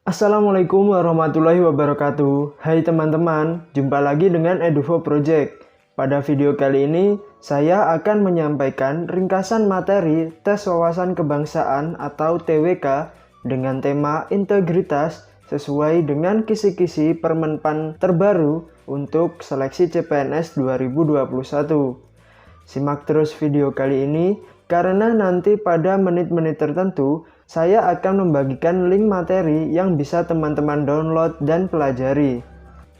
Assalamualaikum warahmatullahi wabarakatuh. Hai teman-teman, jumpa lagi dengan Eduvo Project. Pada video kali ini, saya akan menyampaikan ringkasan materi tes wawasan kebangsaan atau TWK dengan tema integritas sesuai dengan kisi-kisi Permenpan terbaru untuk seleksi CPNS 2021. Simak terus video kali ini karena nanti pada menit-menit tertentu saya akan membagikan link materi yang bisa teman-teman download dan pelajari.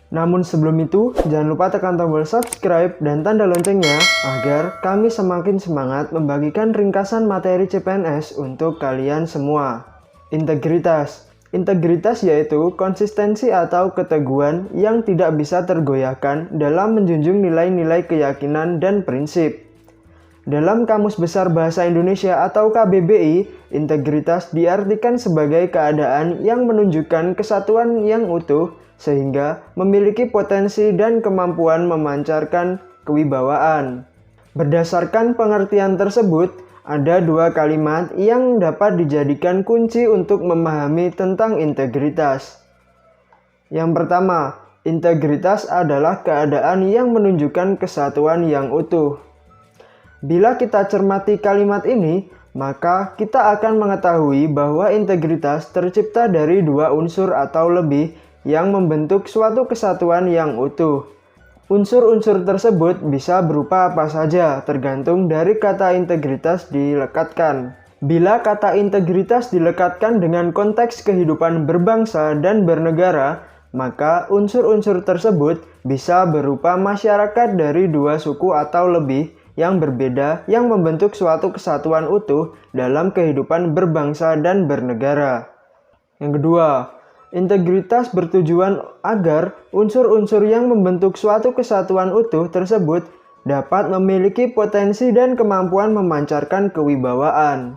Namun sebelum itu, jangan lupa tekan tombol subscribe dan tanda loncengnya agar kami semakin semangat membagikan ringkasan materi CPNS untuk kalian semua. Integritas. Integritas yaitu konsistensi atau keteguhan yang tidak bisa tergoyahkan dalam menjunjung nilai-nilai keyakinan dan prinsip. Dalam Kamus Besar Bahasa Indonesia atau KBBI, integritas diartikan sebagai keadaan yang menunjukkan kesatuan yang utuh sehingga memiliki potensi dan kemampuan memancarkan kewibawaan. Berdasarkan pengertian tersebut, ada dua kalimat yang dapat dijadikan kunci untuk memahami tentang integritas. Yang pertama, integritas adalah keadaan yang menunjukkan kesatuan yang utuh. Bila kita cermati kalimat ini, maka kita akan mengetahui bahwa integritas tercipta dari dua unsur atau lebih yang membentuk suatu kesatuan yang utuh. Unsur-unsur tersebut bisa berupa apa saja, tergantung dari kata integritas dilekatkan. Bila kata integritas dilekatkan dengan konteks kehidupan berbangsa dan bernegara, maka unsur-unsur tersebut bisa berupa masyarakat dari dua suku atau lebih yang berbeda yang membentuk suatu kesatuan utuh dalam kehidupan berbangsa dan bernegara. Yang kedua, integritas bertujuan agar unsur-unsur yang membentuk suatu kesatuan utuh tersebut dapat memiliki potensi dan kemampuan memancarkan kewibawaan.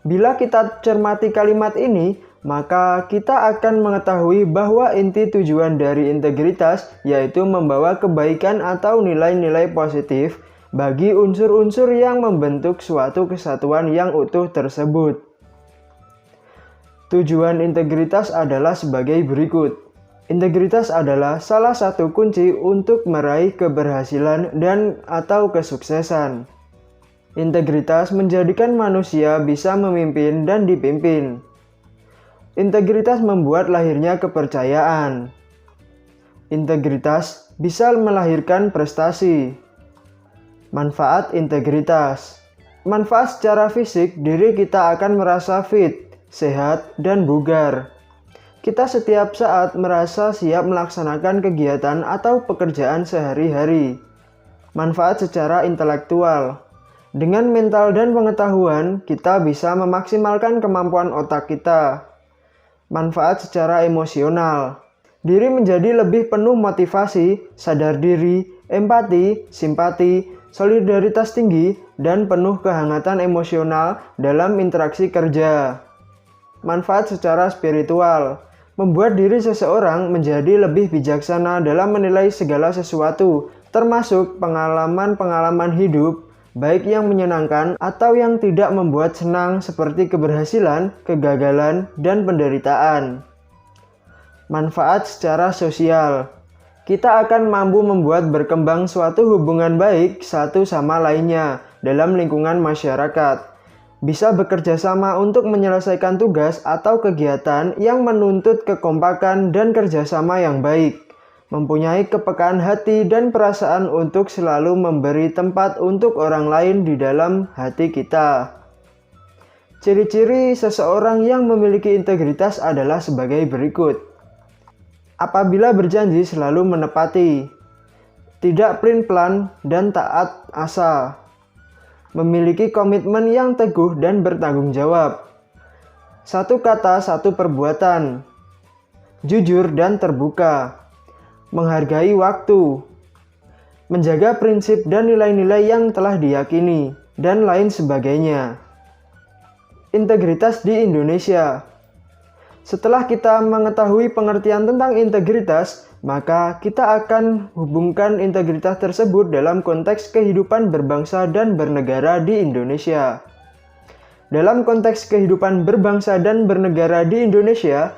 Bila kita cermati kalimat ini, maka kita akan mengetahui bahwa inti tujuan dari integritas yaitu membawa kebaikan atau nilai-nilai positif bagi unsur-unsur yang membentuk suatu kesatuan yang utuh tersebut. Tujuan integritas adalah sebagai berikut. Integritas adalah salah satu kunci untuk meraih keberhasilan dan atau kesuksesan. Integritas menjadikan manusia bisa memimpin dan dipimpin. Integritas membuat lahirnya kepercayaan. Integritas bisa melahirkan prestasi. Manfaat integritas. Manfaat secara fisik, diri kita akan merasa fit, sehat, dan bugar. Kita setiap saat merasa siap melaksanakan kegiatan atau pekerjaan sehari-hari. Manfaat secara intelektual. Dengan mental dan pengetahuan, kita bisa memaksimalkan kemampuan otak kita. Manfaat secara emosional. Diri menjadi lebih penuh motivasi, sadar diri, empati, simpati, solidaritas tinggi, dan penuh kehangatan emosional dalam interaksi kerja. Manfaat secara spiritual. Membuat diri seseorang menjadi lebih bijaksana dalam menilai segala sesuatu, termasuk pengalaman-pengalaman hidup, baik yang menyenangkan atau yang tidak membuat senang seperti keberhasilan, kegagalan, dan penderitaan. Manfaat secara sosial. Kita akan mampu membuat berkembang suatu hubungan baik satu sama lainnya dalam lingkungan masyarakat. Bisa bekerja sama untuk menyelesaikan tugas atau kegiatan yang menuntut kekompakan dan kerjasama yang baik. Mempunyai kepekaan hati dan perasaan untuk selalu memberi tempat untuk orang lain di dalam hati kita. Ciri-ciri seseorang yang memiliki integritas adalah sebagai berikut. Apabila berjanji selalu menepati, tidak pelin-pelan dan taat asa, memiliki komitmen yang teguh dan bertanggung jawab, satu kata satu perbuatan, jujur dan terbuka, menghargai waktu, menjaga prinsip dan nilai-nilai yang telah diyakini, dan lain sebagainya. Integritas di Indonesia. Setelah kita mengetahui pengertian tentang integritas, maka kita akan hubungkan integritas tersebut dalam konteks kehidupan berbangsa dan bernegara di Indonesia. Dalam konteks kehidupan berbangsa dan bernegara di Indonesia,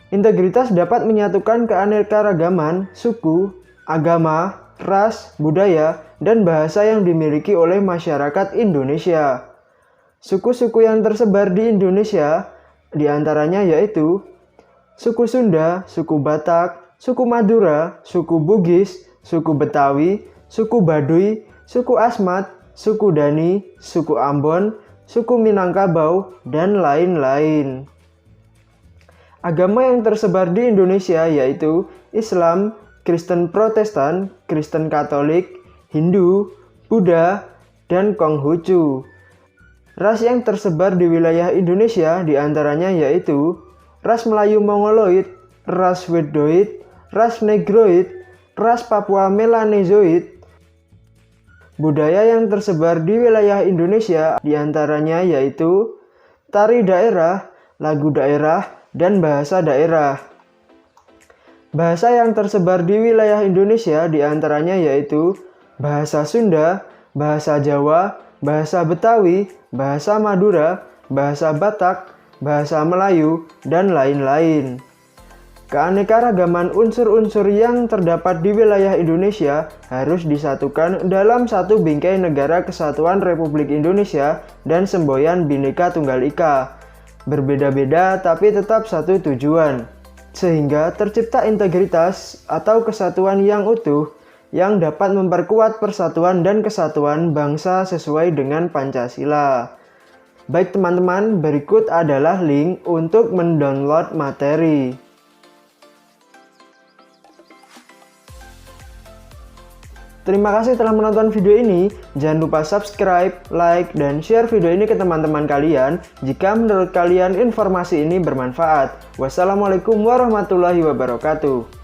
Integritas dapat menyatukan keanekaragaman suku, agama, ras, budaya, dan bahasa yang dimiliki oleh masyarakat Indonesia. Suku-suku yang tersebar di Indonesia diantaranya yaitu suku Sunda, suku Batak, suku Madura, suku Bugis, suku Betawi, suku Baduy, suku Asmat, suku Dani, suku Ambon, suku Minangkabau, dan lain-lain. Agama yang tersebar di Indonesia yaitu Islam, Kristen Protestan, Kristen Katolik, Hindu, Buddha, dan Konghucu. Ras yang tersebar di wilayah Indonesia diantaranya yaitu ras Melayu Mongoloid, ras Wedoid, ras Negroid, ras Papua Melanezoid. Budaya yang tersebar di wilayah Indonesia diantaranya yaitu tari daerah, lagu daerah, dan bahasa daerah. Bahasa yang tersebar di wilayah Indonesia diantaranya yaitu bahasa Sunda, bahasa Jawa, bahasa Betawi, bahasa Madura, bahasa Batak, bahasa Melayu, dan lain-lain. Keanekaragaman unsur-unsur yang terdapat di wilayah Indonesia harus disatukan dalam satu bingkai negara kesatuan Republik Indonesia dan semboyan Bhinneka Tunggal Ika. Berbeda-beda tapi tetap satu tujuan, sehingga tercipta integritas atau kesatuan yang utuh yang dapat memperkuat persatuan dan kesatuan bangsa sesuai dengan Pancasila. Baik teman-teman, berikut adalah link untuk mendownload materi. Terima kasih telah menonton video ini. Jangan lupa subscribe, like, dan share video ini ke teman-teman kalian jika menurut kalian informasi ini bermanfaat. Wassalamualaikum warahmatullahi wabarakatuh.